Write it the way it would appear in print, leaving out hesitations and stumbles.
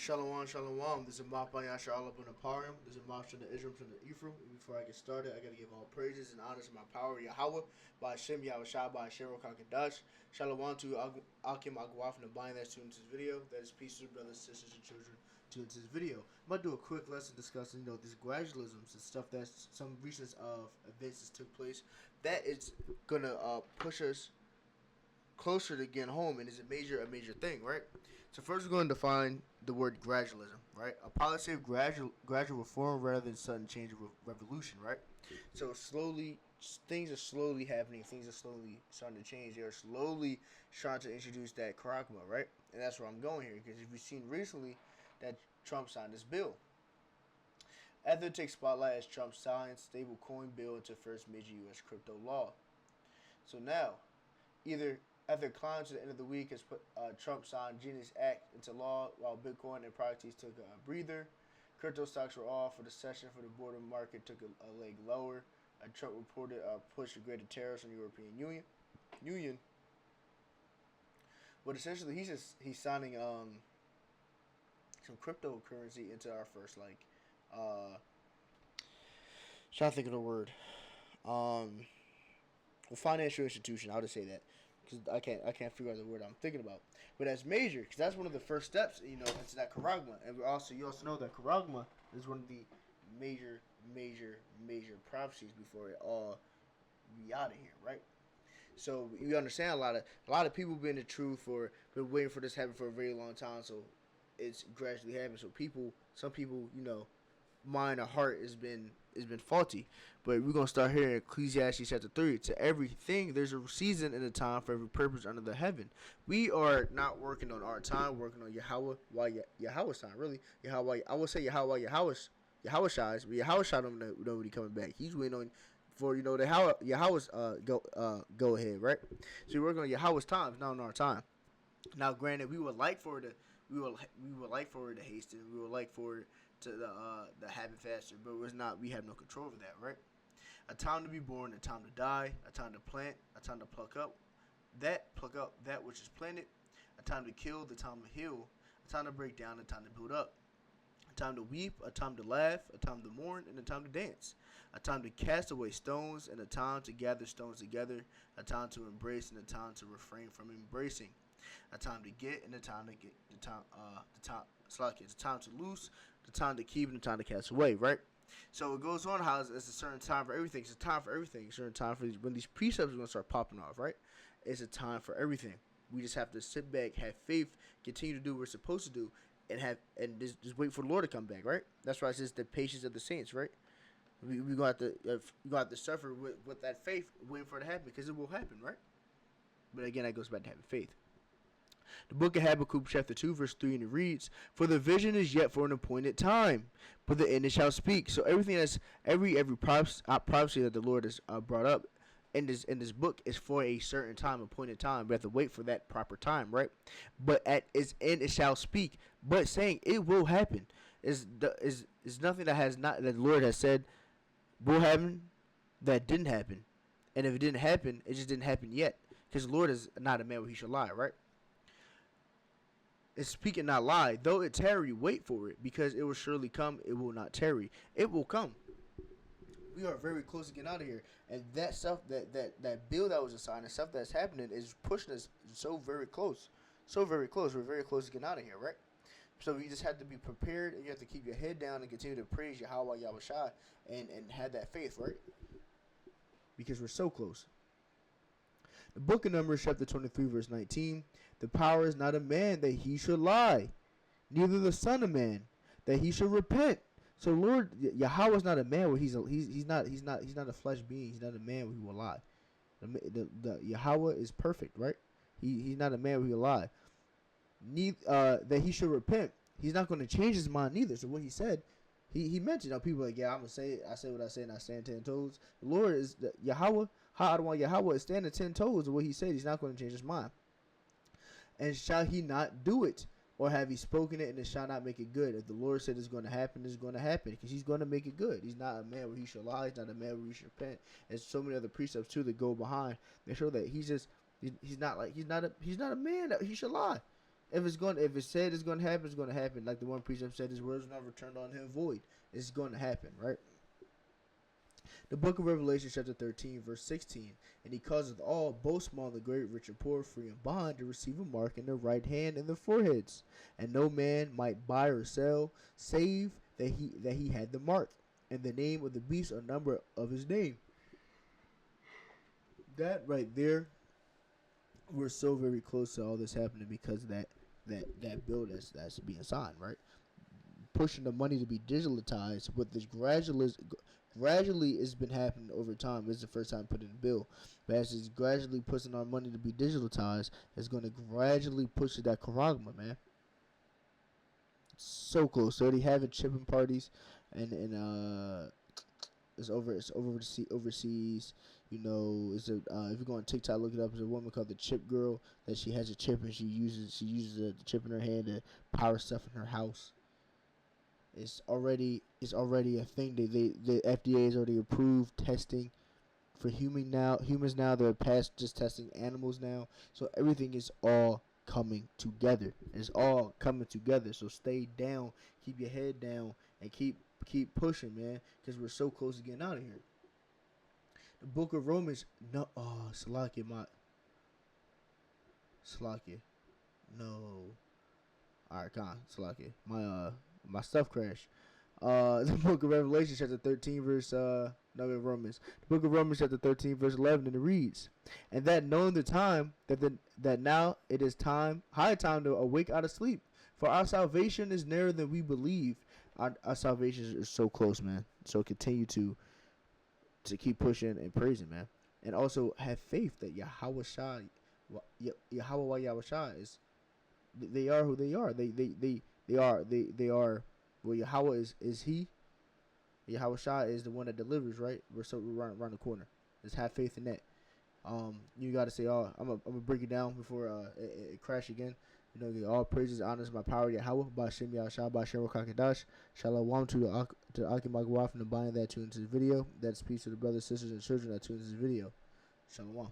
Shalom, shalom. This is Mapa Yasha Allah bin Aparim. This is Moshe the Israel from the Ephraim. And before I get started, I gotta give all praises and honors to my power, Yahweh, by Hashem, Yahweh Shah, by Hashem, Kakadash. Shalom to Akim Agwa from the blind that's tuned to this video. That is peace to brothers, sisters, and children tuned to this video. I'm about to do a quick lesson discussing, these gradualisms and stuff that's some recent events that took place. That is gonna push us closer to getting home, and is a major thing, right? So first we're going to define the word gradualism, right? A policy of gradual reform rather than sudden change of revolution, right? So things are slowly happening, things are slowly starting to change. They are slowly trying to introduce that charagma, right? And that's where I'm going here, because if you've seen recently that Trump signed this bill. After it takes spotlight as Trump signed stable coin bill into first major U.S. crypto law. So now, after climbing to the end of the week, as Trump signed Genius Act into law, while Bitcoin and proxies took a breather. Crypto stocks were off for the session for the border market took a leg lower. Trump reported a push for greater tariffs on the European Union. But essentially, he's signing some cryptocurrency into our first trying to think of the word financial institution. I'll just say that, because I can't figure out the word I'm thinking about. But that's major, because that's one of the first steps, into that charagma. And you also know that charagma is one of the major prophecies before it all be out of here, right? So you understand a lot of people been in the truth been waiting for this to happen for a very long time. So it's gradually happening. So some people, mind or heart has been faulty. But we're gonna start here in Ecclesiastes chapter 3. To everything there's a season and a time for every purpose under the heaven. We are not working on our time, working on Yahweh Yahweh's time, really. Yahweh, I would say Yahweh's Shai's, but Yahweh Shai don't know nobody coming back. He's waiting on for the Yahweh's go ahead, right? So we're working on Yahweh's time, not on our time. Now granted, we would like for it to hasten, we would like for it to happen faster, but it's not. We have no control over that, right? A time to be born, a time to die, a time to plant, a time to pluck up that which is planted, a time to kill, the time to heal, a time to break down, a time to build up, a time to weep, a time to laugh, a time to mourn, and a time to dance, a time to cast away stones, and a time to gather stones together, a time to embrace, and a time to refrain from embracing, a time to get, and a time to get, it's a time to loose, the time to keep, and the time to cast away, right? So it goes on how it's a certain time for everything. It's a time for everything. It's a certain time for when these precepts are going to start popping off, right? It's a time for everything. We just have to sit back, have faith, continue to do what we're supposed to do, and just wait for the Lord to come back, right? That's why it says the patience of the saints, right? We got to suffer with that faith, waiting for it to happen, because it will happen, right? But again, that goes back to having faith. The book of Habakkuk chapter 2 verse 3, and it reads, "For the vision is yet for an appointed time, but the end it shall speak." So everything that's every prophecy that the Lord has brought up in this book is for a certain time, appointed time. We have to wait for that proper time, right? But at its end it shall speak. But saying it will happen is nothing that the Lord has said will happen that didn't happen. And if it didn't happen, it just didn't happen yet, because the Lord is not a man where he shall lie, right? It's speaking not lie, though it tarry, wait for it, because it will surely come, it will not tarry. It will come. We are very close to getting out of here. And that stuff, that bill that was assigned, and stuff that's happening is pushing us so very close. So very close. We're very close to getting out of here, right? So you just have to be prepared, and you have to keep your head down and continue to praise Yahweh Yahweh Shai and have that faith, right? Because we're so close. The book of Numbers chapter 23 verse 19, "The power is not a man that he should lie, neither the son of man that he should repent." So Lord Yahweh is not a man where he's not a flesh being. He's not a man where he will lie. The Yahweh is perfect, right? He's not a man where he will lie. That he should repent. He's not going to change his mind neither. So what he said, he mentioned, people are like, yeah, I'm gonna say it. I say what I say, and I stand 10 toes. The Lord is Yahweh. Yahweh is standing 10 toes of what he said. He's not going to change his mind. And shall he not do it, or have he spoken it, and it shall not make it good? If the Lord said it's going to happen, it's going to happen, because he's going to make it good. He's not a man where he shall lie. He's not a man where he should repent. And so many other precepts too that go behind. They show that he's not a man that he should lie. if it's said it's gonna happen, it's gonna happen. Like the one precept said, his words will not return on him void. It's gonna happen, right? The book of Revelation, chapter 13, verse 16. And he causeth all, both small and great, rich and poor, free and bond, to receive a mark in their right hand and their foreheads. And no man might buy or sell, save that he had the mark, and the name of the beast or number of his name. That right there, we're so very close to all this happening because of that bill that's being signed, right? Pushing the money to be digitalized, but this gradually it's been happening over time. This is the first time put in a bill, but as it's gradually pushing our money to be digitalized, it's going to gradually push to that charagma, man. So close. So already having chipping parties, and it's overseas. You know, it's a if you go on TikTok, look it up. There's a woman called the Chip Girl that she has a chip and she uses the chip in her hand to power stuff in her house. It's already a thing. The FDA has already approved testing for humans now. They're past just testing animals now. So everything is all coming together. It's all coming together. So stay down, keep your head down, and keep pushing, man, because we're so close to getting out of here. The book of Romans, no, oh, Salakia, no, all right, con, Salakia, my stuff crashed. The book of Revelation, chapter 13, verse, no, Romans. The book of Romans, chapter 13, verse 11, and it reads, and that knowing the time, that now it is high time to awake out of sleep, for our salvation is nearer than we believe. Our salvation is so close, man. So continue to keep pushing and praising, man. And also have faith that Yahweh Shai is, they are who they are. They are. Well, Yahweh is he. Yahweh Shai is the one that delivers, right? We're around the corner. Just have faith in that. You got to say, oh, I'm gonna break it down before it crash again. You know, all praises, honors, my power, Yahweh, Bashem Yahshua, Bashem Rakakadash, Shalom to the Akim Magwaf and the buying that tuned into the video. That's peace to the brothers, sisters, and children that tuned into this video. Shalom.